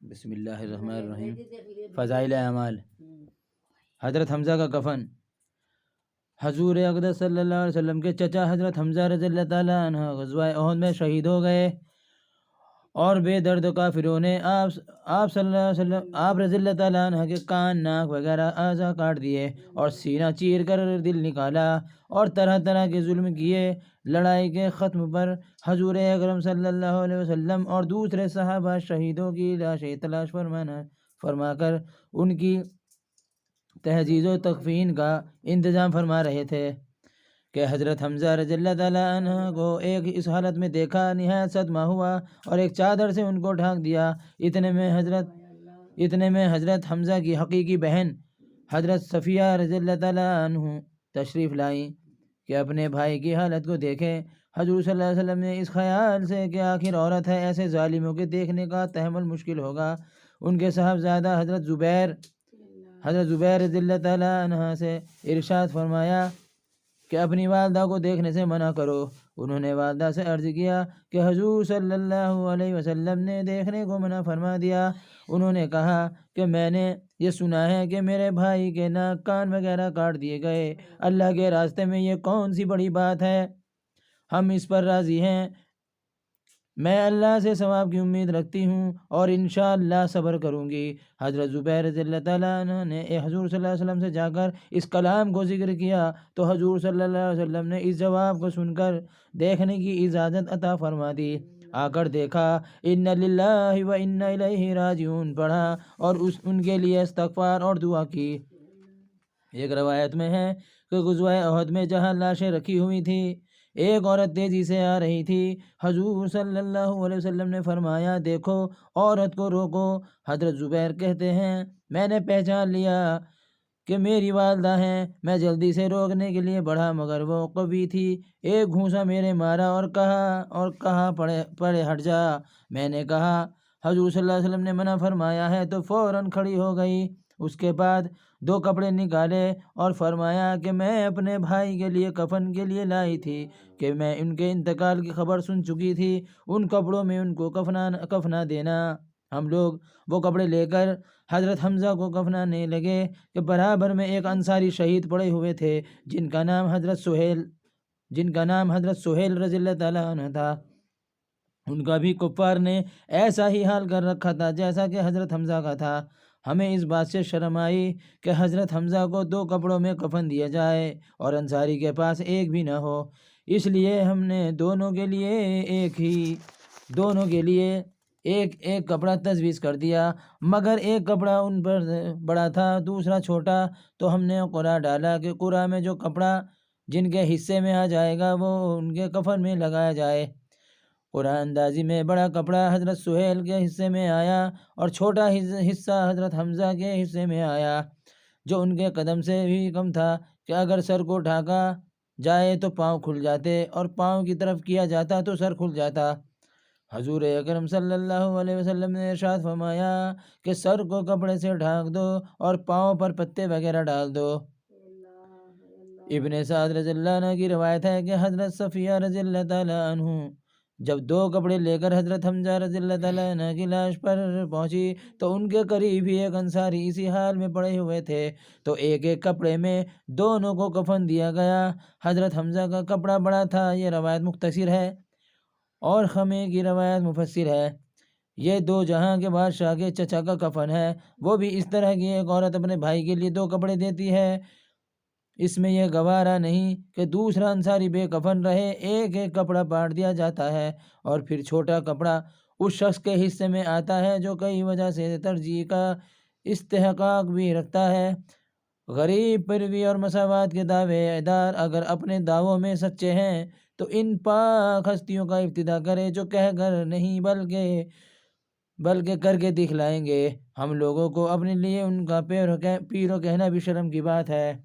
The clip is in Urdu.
بسم اللہ الرحمن الرحیم۔ فضائل اعمال۔ حضرت حمزہ کا کفن۔ حضور اقدس صلی اللہ علیہ وسلم کے چچا حضرت حمزہ رضی اللہ تعالیٰ عنہ غزوہ احد میں شہید ہو گئے اور بے درد کافروں نے آپ صلی اللہ علیہ وسلم آپ رضی اللہ تعالیٰ عنہ کے کان، ناک وغیرہ اعضاء کاٹ دیے اور سینہ چیر کر دل نکالا اور طرح طرح کے ظلم کیے۔ لڑائی کے ختم پر حضور اکرم صلی اللہ علیہ وسلم اور دوسرے صحابہ شہیدوں کی لاشیں تلاش فرما کر ان کی تہجیز و تکفین کا انتظام فرما رہے تھے کہ حضرت حمزہ رضی اللہ تعالیٰ عنہ کو ایک اس حالت میں دیکھا، نہایت صدمہ ہوا اور ایک چادر سے ان کو ڈھانک دیا۔ اتنے میں حضرت حمزہ کی حقیقی بہن حضرت صفیہ رضی اللہ تعالیٰ عنہ تشریف لائیں کہ اپنے بھائی کی حالت کو دیکھیں۔ حضور صلی اللہ علیہ وسلم نے اس خیال سے کہ آخر عورت ہے، ایسے ظالموں کے دیکھنے کا تحمل مشکل ہوگا، ان کے صاحبزادہ حضرت زبیر رضی اللہ تعالیٰ عنہ سے ارشاد فرمایا کہ اپنی والدہ کو دیکھنے سے منع کرو۔ انہوں نے والدہ سے عرض کیا کہ حضور صلی اللہ علیہ وسلم نے دیکھنے کو منع فرما دیا۔ انہوں نے کہا کہ میں نے یہ سنا ہے کہ میرے بھائی کے ناک، کان وغیرہ کاٹ دیے گئے، اللہ کے راستے میں یہ کون سی بڑی بات ہے، ہم اس پر راضی ہیں۔ میں اللہ سے ثواب کی امید رکھتی ہوں اور انشاءاللہ صبر کروں گی۔ حضرت زبیر رضی اللہ تعالیٰ عنہ نے حضور صلی اللہ علیہ وسلم سے جا کر اس کلام کو ذکر کیا تو حضور صلی اللہ علیہ وسلم نے اس جواب کو سن کر دیکھنے کی اجازت عطا فرما دی۔ آ کر دیکھا، اِنَّ لِلَّهِ وَإِنَّ إِلَيْهِ راجعون پڑھا اور ان کے لیے استغفار اور دعا کی۔ ایک روایت میں ہے کہ غزوہ احد میں جہاں لاشیں رکھی ہوئی تھیں، ایک عورت تیزی سے آ رہی تھی۔ حضور صلی اللہ علیہ وسلم نے فرمایا، دیکھو عورت کو روکو۔ حضرت زبیر کہتے ہیں، میں نے پہچان لیا کہ میری والدہ ہیں۔ میں جلدی سے روکنے کے لیے بڑھا مگر وہ قوی تھی، ایک گھونسا میرے مارا اور کہا پڑے ہٹ جا۔ میں نے کہا حضور صلی اللہ علیہ وسلم نے منع فرمایا ہے تو فوراً کھڑی ہو گئی۔ اس کے بعد 2 کپڑے نکالے اور فرمایا کہ میں اپنے بھائی کے لیے کفن کے لیے لائی تھی کہ میں ان کے انتقال کی خبر سن چکی تھی، ان کپڑوں میں ان کو کفنا دینا۔ ہم لوگ وہ کپڑے لے کر حضرت حمزہ کو کفنانے لگے کہ برابر میں ایک انصاری شہید پڑے ہوئے تھے جن کا نام حضرت سہیل رضی اللہ تعالیٰ عنہ تھا۔ ان کا بھی کفار نے ایسا ہی حال کر رکھا تھا جیسا کہ حضرت حمزہ کا تھا۔ ہمیں اس بات سے شرم آئی کہ حضرت حمزہ کو 2 کپڑوں میں کفن دیا جائے اور انصاری کے پاس ایک بھی نہ ہو، اس لیے ہم نے دونوں کے لیے ایک کپڑا تجویز کر دیا، مگر ایک کپڑا ان پر بڑا تھا، دوسرا چھوٹا، تو ہم نے قرعہ ڈالا کہ قرعہ میں جو کپڑا جن کے حصے میں آ جائے گا وہ ان کے کفن میں لگایا جائے۔ قرعہ اندازی میں بڑا کپڑا حضرت سہیل کے حصے میں آیا اور چھوٹا حصہ حضرت حمزہ کے حصے میں آیا، جو ان کے قدم سے بھی کم تھا کہ اگر سر کو ڈھانکا جائے تو پاؤں کھل جاتے اور پاؤں کی طرف کیا جاتا تو سر کھل جاتا۔ حضور اکرم صلی اللہ علیہ وسلم نے ارشاد فرمایا کہ سر کو کپڑے سے ڈھانک دو اور پاؤں پر پتے وغیرہ ڈال دو۔ ابن سعد رضی اللہ عنہ کی روایت ہے کہ حضرت صفیہ رضی اللہ تعالیٰ عنہ جب 2 کپڑے لے کر حضرت حمزہ رضی اللہ تعالیٰ عنہ کی لاش پر پہنچی تو ان کے قریب ہی ایک انصاری اسی حال میں پڑے ہوئے تھے، تو ایک کپڑے میں دونوں کو کفن دیا گیا۔ حضرت حمزہ کا کپڑا بڑا تھا، یہ روایت مختصر ہے، اور خمے کی روایت مفسر ہے۔ یہ 2 جہاں کے بادشاہ کے چچا کا کفن ہے۔ وہ بھی اس طرح کی ایک عورت اپنے بھائی کے لیے 2 کپڑے دیتی ہے، اس میں یہ گوارا نہیں کہ دوسرا انصاری بے کفن رہے۔ ایک کپڑا بانٹ دیا جاتا ہے اور پھر چھوٹا کپڑا اس شخص کے حصے میں آتا ہے جو کئی وجہ سے ترجیح کا استحقاق بھی رکھتا ہے۔ غریب پیروی اور مساوات کے دعوے دار اگر اپنے دعووں میں سچے ہیں تو ان پاک ہستیوں کا ابتدا کرے جو کہہ کر نہیں بلکہ کر کے دکھلائیں گے۔ ہم لوگوں کو اپنے لیے ان کا پیرو کہنا بھی شرم کی بات ہے۔